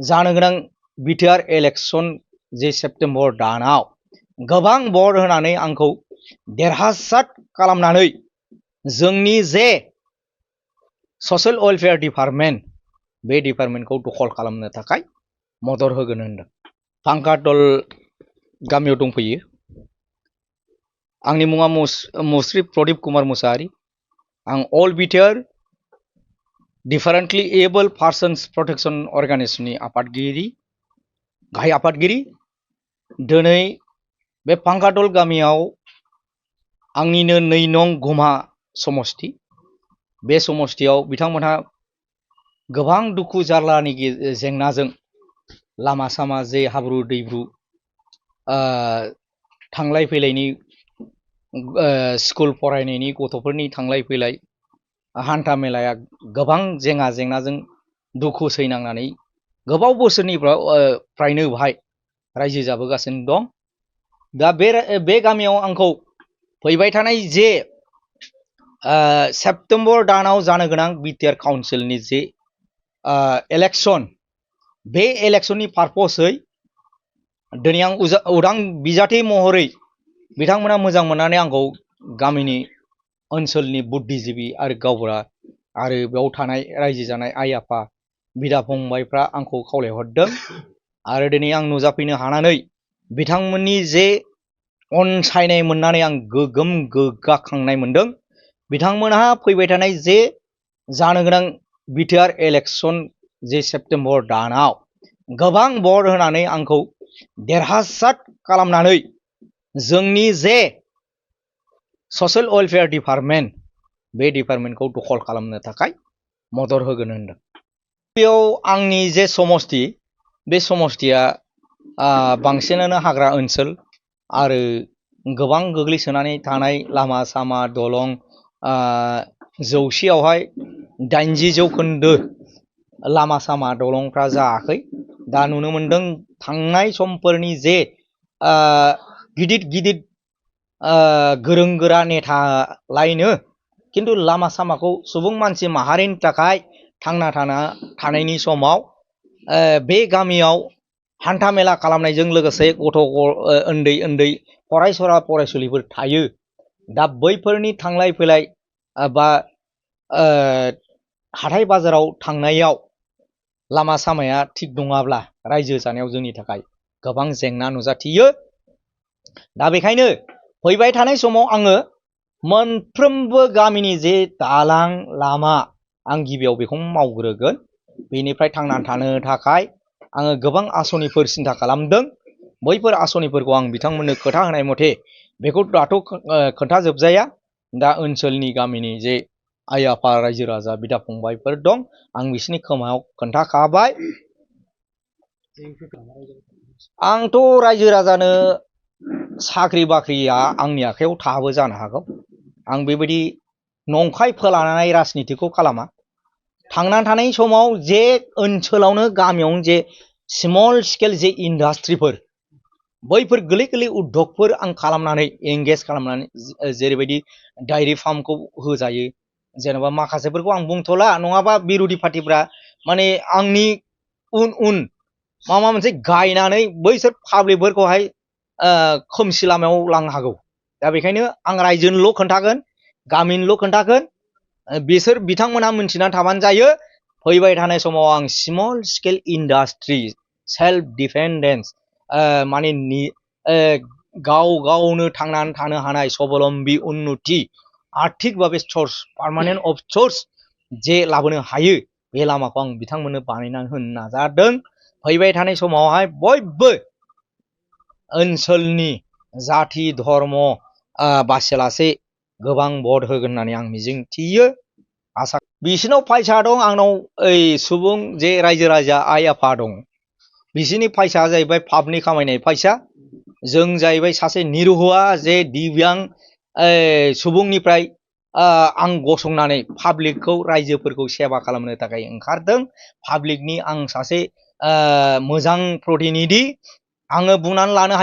जानो गोनां BTR election जे सेप्टेम्बर दानाव गोबां भट होनानै आंखौ देरहासार खालामनानै जोंनि जे ससियेल वेलफेयार डिपार्टमेन्ट बे डिपार्टमेन्टखौ दखल खालामनो थाखाय मदद होगोन होनदों। फांखादल गामियाव दंफैयो। आंनि मुङा मुस्रि प्रदीप कुमार मुसाहारि। आं all BTR differently able persons protection अर्गानाइजेशननि आफादगिरि, गाहाय आफादगिरि। दिनै बे फांखादल गामियाव आंनिनो 2 नं गुमा समष्टि। बे समष्टियाव बिथांमोनहा गोबां दुखु जारलानि जेंनाजों लामा सामा जे हाब्रु दैब्रु थांलाय फैलायनि स्कुल फरायनायनि गथ'फोरनि थांलाय फैलाय हान्था मेलाया गोबां जेंनाजों दुखु सैनांनानै गोबाव बोसोरनिफ्रायनो बेवहाय रायजो जाबोगासिनो दं। दा बे गामियाव आंखौ फैबाय थानाय जे सेप्टेम्बर दानाव जानो गोनां बिटिआर काउन्सिलनि जे इलेक्शन, बे इलेक्शननि पारपसै दिनै आं उदां बिजाथि महरै बिथांमोना मोजां मोननानै आंखौ गामिनि ओनसोलनि बुद्धिजीबि आरो गावबुरा आरो बेयाव थानाय रायजो जानाय आइ आफा बिदा फंबायफ्रा आंखौ खावलायहरदों आरो दिनै आं नुजाफैनो हानानै बिथांमोननि जे अनसायनाय मोननानै आं गोगोम गोग्गाखांनाय मोनदों। बिथांमोनहा फैबाय थानाय जे जानो गोनां बिटिआर इलेक्शन जे सेप्टेम्बर दानाव गोबां भट होनानै आंखौ देरहासार खालामनानै जोंनि जे ससियेल वेलफेयार डिपार्टमेन्ट बे डिपार्टमेन्टखौ दखल खालामनो थाखाय मदद होगोन होनदों। बेयाव आंनि जे समष्टि, बे समष्टिया बांसिनानो हाग्रा ओनसोल आरो गोबां गोग्लैसोनानै थानाय लामा सामा दलं 100आवहाय 80% लामा सामा दलंफ्रा जायाखै। दा नुनो मोनदों थांनाय समफोरनि जे गिदिर गिदिर गोरों गोरा नेता लायनो खिन्थु लामा सामाखौ सुबुं मानसि माहारिनि थाखाय थांना थानायनि समाव बे गामियाव हान्था मेला खालामनायजों लोगोसे गथ' उन्दै उन्दै फरायसुला फरायसुलिफोर थायो। दा बैफोरनि थांलाय फैलाय बा हाथाय बाजाराव थांनायाव लामा सामाया थिग नङाब्ला रायजो जानायाव जोंनि थाखाय गोबां जेंना नुजाथियो। दा बेखायनो फैबाय थानाय समाव आङो मोनफ्रोमबो गामिनि जे दालां लामा आं गिबियाव बेखौ मावग्रोगोन। बेनिफ्राय थांनानै थानो थाखाय आङो गोबां आसनिफोर सिन्था खालामदों। बैफोर आसनिफोरखौ आं बिथांमोननो खोथा होनाय मथे बेखौ दाथ' खोन्थाजोबजाया। दा ओनसोलनि गामिनि जे आइ आफा रायजो राजा बिदा फंबायफोर दं, आं बिसोरनि खोमायाव खोन्थाखाबाय। आंथ' रायजो राजानो साख्रि बाख्रिया आंनि आखायाव थाबो जानो हागौ। आं बेबायदि नंखाय फोलानाय राजनितिखौ खालामा। थांनानै थानाय समाव जे ओनसोलावनो गामियावनो जे स्मल स्केल जे इन्डास्ट्रिफोर, बैफोर गोरलै गोरलै उद्यगफोर आं खालामनानै एंगेज खालामनानै जेरैबायदि डायरि फार्मखौ होजायो, जेनेबा माखासेफोरखौ आं बुंथ'ला, नङाबा बिर'धि पार्टिफ्रा माने आंनि उन माबा मोनसे गायनानै बैसोर पाब्लिकफोरखौहाय खोमसि लामायाव लांनो हागौ। दा बेखायनो आं रायजोनोल' खोन्थागोन, गामिनिल' खोन्थागोन। बिसोर बिथांमोनहा मिन्थिनानै थाबानो जायो। फैबाय थानाय समाव आं small scale industry self dependence माने गाव गावनो थांनानै थानो हानाय स्वाबलम्बी उन्नति आर्थिक भाबे सर्स पार्मानेन्ट अफ सोर्स जे लाबोनो हायो, बे लामाखौ आं बिथांमोननो बानायनानै होनो नाजादों। फैबाय थानाय समावहाय बयबो ओनसोलनि जाथि धर्म बासियालासे गोबां भट होगोन होननानै आं मिजिंथियो। आसा बिसिनाव फैसा दं, आंनाव सुबुं जे रायजो राजा आइ आफा दं। बिसोरनि फैसाया जाहैबाय पापनि खामायनाय फैसा। जों जाहैबाय सासे निरुहुआ जे दिव्यां सुबुंनिफ्राय आं गसंनानै पाब्लिकखौ रायजोफोरखौ सेवा खालामनो थाखाय ओंखारदों। पाब्लिकनि आं सासे मोजां प्रतिनिधि। आङो बुंनानै लानो हायो।